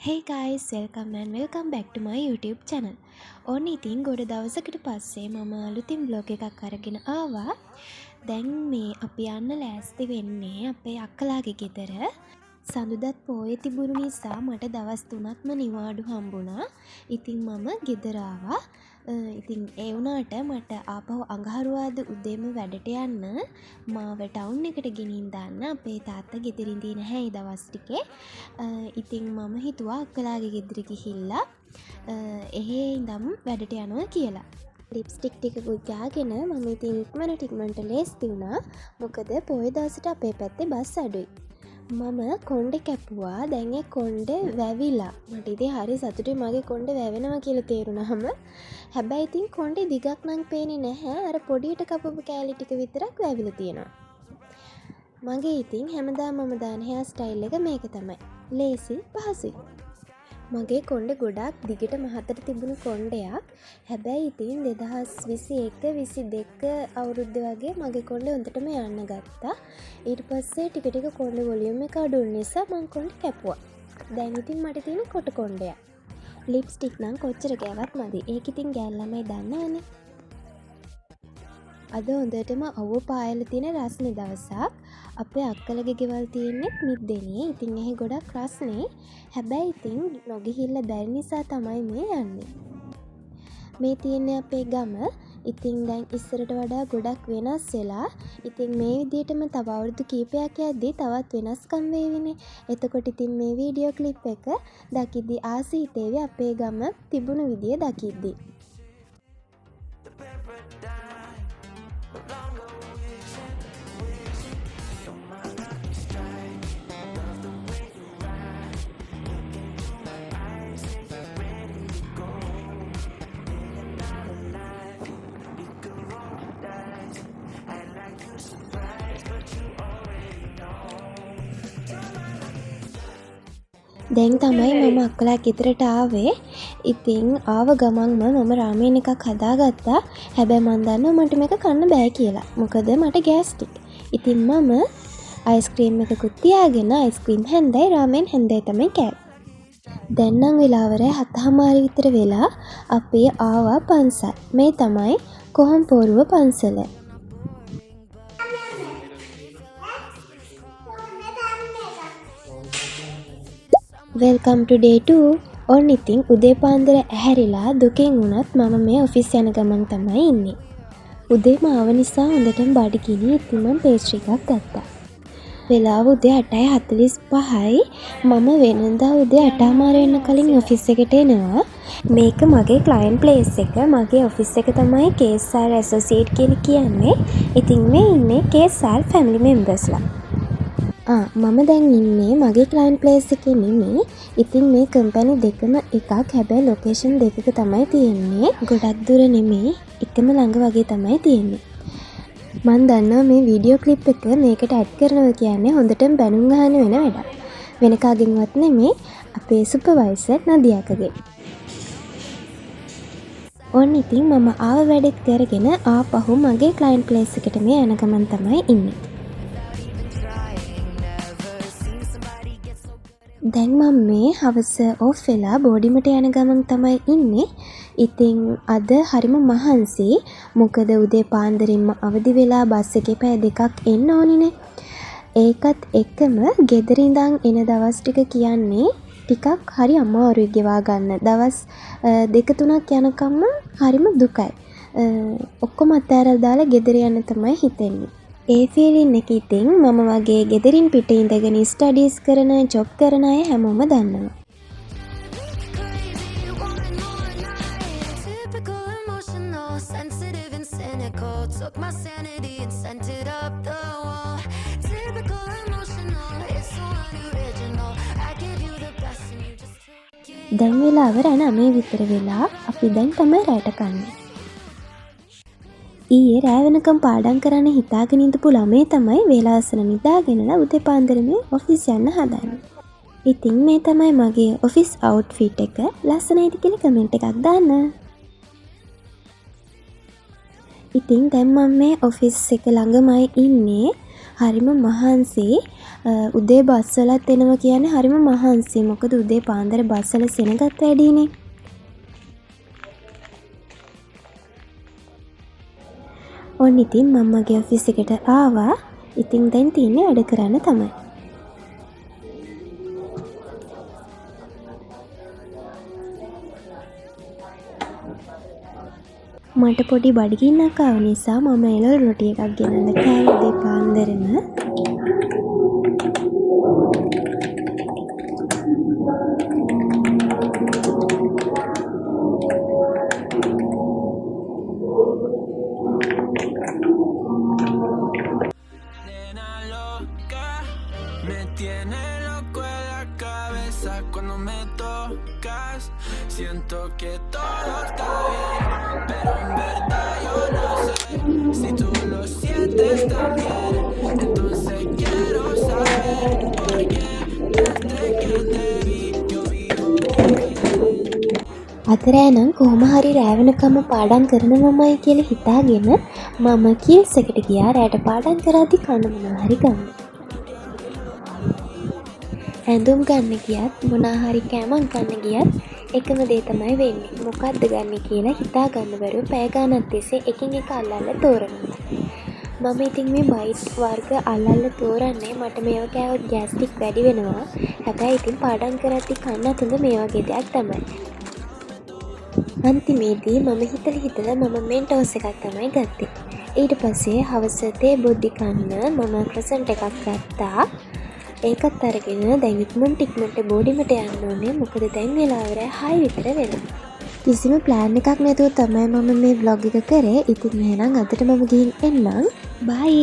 Hey guys, welcome back to my YouTube channel. ඕන්න ඉතින් ගොඩ දවසකට පස්සේ මම අලුතින් බ්ලොග් එකක් අරගෙන ආවා. දැන් මේ අපි යන්න ලෑස්ති වෙන්නේ අපේ අක්කලාගේ ගෙදර. සඳුදාත් පොයේ තිබුණු නිසා මට දවස් 3ක්ම නිවාඩු හම්බුණා. ඉතින් මම ගෙදර ආවා. ඉතින් ඒ වුණාට මට ආපහු අඟහරුවාද උදේම වැඩට යන්න මාව ටවුන් එකට ගෙනින් දාන්න අපේ තාත්තා ගෙදර ඉඳී නැහැ ඒ දවස් ටිකේ. ඉතින් මම හිතුවා අක්කලාගේ ගෙදර ගිහිල්ලා එහෙ ඉඳන් වැඩට යනවා කියලා. ලිප්ස්ටික් ටිකකුත් ගාගෙන මම ඉතින් ඉක්මනට ලෑස්ති වුණා. මොකද පොයේ දවසට අපේ පැත්තේ බස් අඩුයි. මම කොණ්ඩේ කැපුවා. දැන් ඒ කොණ්ඩේ වැවිලා. මට ඉතින් හරි සතුටුයි මගේ කොණ්ඩේ වැවෙනවා කියලා තේරුණාම. හැබැයි ඉතින් කොණ්ඩේ දිගක් නම් පේන්නේ නැහැ. අර පොඩියට කපපු කෑලි ටික විතරක් වැවිලා තියෙනවා. මගේ ඉතින් හැමදාම මම දාන හෙයා ස්ටයිල් එක මේක තමයි. ලේසි පහසුයි. මගේ කොණ්ඩේ ගොඩක් දිගට මහතට තිබුණු කොණ්ඩයක්. හැබැයි ඉතින් 2021 22 අවුරුද්දේ වගේ මගේ කොණ්ඩේ හොඳටම යන්න ගත්තා. ඊට පස්සේ ටික ටික කොණ්ඩේ වොලියුම් එක අඩු වුන නිසා මම කොණ්ඩේ කැපුවා. දැන් ඉතින් මට තියෙන කොට කොණ්ඩයක්. ලිප්ස්ටික් නම් කොච්චර ගෑවත් මදි. ඒක ඉතින් ගෑන් ළමයි දන්නවනේ. අද හොඳටම අවුව පායලා තියෙන රස්නේ දවසක්. අපේ අක්කලගේ ගෙවල් තියෙන්නේ මිද්දේනේ. ඉතින් එහි ගොඩක් රස්නේ. හැබැයි ඉතින් නොගිහිල්ලා බැරි නිසා තමයි මේ යන්නේ. මේ තියෙන්නේ අපේ ගම. ඉතින් දැන් ඉස්සරට වඩා ගොඩක් වෙනස් වෙලා. ඉතින් මේ විදිහටම තව අවුරුදු කීපයක් යද්දී තවත් වෙනස්කම් වේවිනේ. එතකොට ඉතින් මේ වීඩියෝ ක්ලිප් එක දකිද්දී ආසී හිතේවි අපේ ගම තිබුණු විදිය දකිද්දී. දැන් තමයි මම අක්කලා ගෙදරට ආවේ. ඉතින් ආව ගමන්ම මම රාමෙන් එකක් හදාගත්තා. හැබැයි මන් දන්නවා මට මේක කන්න බෑ කියලා. මොකද මට ගෑස්ට්‍රික්. ඉතින් මම අයිස්ක්‍රීම් එකකුත් තියාගෙන අයිස්ක්‍රීම් හැන්දයි රාමෙන් හැන්දයි තමයි කෑවේ. දැන් නම් වෙලාව 7:00 විතර වෙලා අපි ආවා පන්සල්. මේ තමයි කොහම්පෝරුව පන්සල. Welcome to day 2. ඔන්න ඉතින් උදේ පාන්දර ඇහැරිලා දුකෙන් වුණත් මම මේ ඔෆිස් යන ගමන් තමයි ඉන්නේ. උදේම ආව නිසා හොඳටම බඩගිනි. ඉතින් මම පේස්ට්‍රි එකක් ගත්තා. වෙලාව උදේ 8:45යි. මම වෙනදා උදේ 8:00 වෙන්න කලින් ඔෆිස් එකට එනවා. මේක මගේ ක්ලයන්ට් ප්ලේස් එක. මගේ ඔෆිස් එක තමයි KSR ඇසෝසියේට් කියලා කියන්නේ. ඉතින් මේ ඉන්නේ KSR ෆැමිලි මෙම්බර්ස්ලා. මම දැන් ඉන්නේ මගේ ක්ලයන්ට් ප්ලේස් එකේ නෙමෙයි. ඉතින් මේ කම්පැනි දෙකම එකක්. හැබැයි ලොකේෂන් දෙකක තමයි තියෙන්නේ. ගොඩක් දුර නෙමෙයි. එකම ළඟ වගේ තමයි තියෙන්නේ. මම දන්නවා මේ වීඩියෝ ක්ලිප් එක මේකට ඇඩ් කරනවා කියන්නේ හොඳටම බැනුම් ගන්න වෙන වැඩක්. වෙන කාගෙන්වත් නෙමෙයි. අපේ සුපර්වයිසර් නදියාකගේ. ඕන්න ඉතින් මම ආව වැඩත් කරගෙන ආපහු මගේ ක්ලයන්ට් ප්ලේස් එකට මේ යන ගමන් තමයි ඉන්නේ. දැන් මම මේ හවස ඔෆ් වෙලා බෝඩිමට යන ගමන් තමයි ඉන්නේ. ඉතින් අද හරිම මහන්සි. මොකද උදේ පාන්දරින්ම අවදි වෙලා බස් එකේ පැය දෙකක් එන්න ඕනිනේ. ඒකත් එක්කම ගෙදර ඉඳන් එන දවස් ටික කියන්නේ ටිකක් හරි අමාරුයි ගෙවා ගන්න. දවස් 2-3ක් යනකම්ම හරිම දුකයි. ඔක්කොම අතෑරලා දාලා ගෙදර යන්න තමයි හිතෙන්නේ. ඒ ෆීලින් එක ඉතින් මම වගේ ගෙදරින් පිට ඉඳගෙන ස්ටඩීස් කරන, ජොබ් කරන අය හැමෝම දන්නවා. දැන් වෙලාව 9 විතර වෙලා අපි දැන් තමයි රැට කන්නේ. ඊයේ රෑ වෙනකම් පාඩම් කරන්න හිතාගෙන ඉඳපු ළමයි තමයි වේලාසන නිදාගෙනලා උදේ පාන්දර මේ ඔෆිස් යන්න හදන්නේ. ඉතින් මේ තමයි මගේ ඔෆිස් අවුට්ෆිට් එක. ලස්සනයිද කියලා කමෙන්ට් එකක් දාන්න. ඉතින් දැන් මම මේ ඔෆිස් එක ළඟමයි ඉන්නේ. හරිම මහන්සි. උදේ බස් වලත් එනවා කියන්නේ හරිම මහන්සි. මොකද උදේ පාන්දර බස් වල සෙනගත් වැඩිනේ. ඔන්න ඉතින් මම්මගේ ඔෆිස් එකට ආවා. ඉතින් දැන් තියෙන්නේ වැඩ කරන්න තමයි. මට පොඩි බඩගින්නක් ආව නිසා මම එළවලු රොටි එකක් ගෙනල්ලා කෑවා උදේ පාන්දරම. Me tiene loco en la cabeza cuando me tocas. Siento que todo está bien, pero en verdad yo no sé si tú lo sientes también. Entonces quiero saber por qué desde que te vi yo vivo අතරෑනම් කොහොම හරි රෑ වෙනකම් පාඩම් කරනවමයි කියලා හිතාගෙන මම keys එකට ගියා රෑට පාඩම් කරද්දි කන්න මොනවා හරි ගන්න. ඇඳුම් ගන්න ගියත් මොනවා හරි කෑමක් ගන්න ගියත් එකම දේ තමයි වෙන්නේ. මොකද්ද ගන්න කියලා හිතා ගන්න බැරුව පැය ගානක් තිස්සේ එකින් එක අල්ලන්න තෝරනවා. මම ඉතින් මේ බයිට් වර්ග අල්ලන්න තෝරන්නේ මට මේවා කෑවොත් ගෑස්ට්‍රික් වැඩි වෙනවා. හැබැයි ඉතින් පාඩම් කරද්දි කන්නත් හොඳ මේ වගේ දෙයක් තමයි. අන්තිමේදී මම හිතලා මම මෙන්ටෝස් එකක් තමයි ගත්තේ. ඊට පස්සේ හවස තේ බොද්දි කන්න මම ක්‍රසන්ට් එකක් ගත්තා. ඒකත් අරගෙන දැන් ඉක්මනට බෝඩිමට යන්න ඕනේ. මොකද දැන් වෙලාව රෑ 6 විතර වෙනවා. කිසිම ප්ලෑන් එකක් නැතුව තමයි මම මේ vlog එක කරේ. ඉතින් එහෙනම් අදට මම ගිහින් එන්නම්. බයි.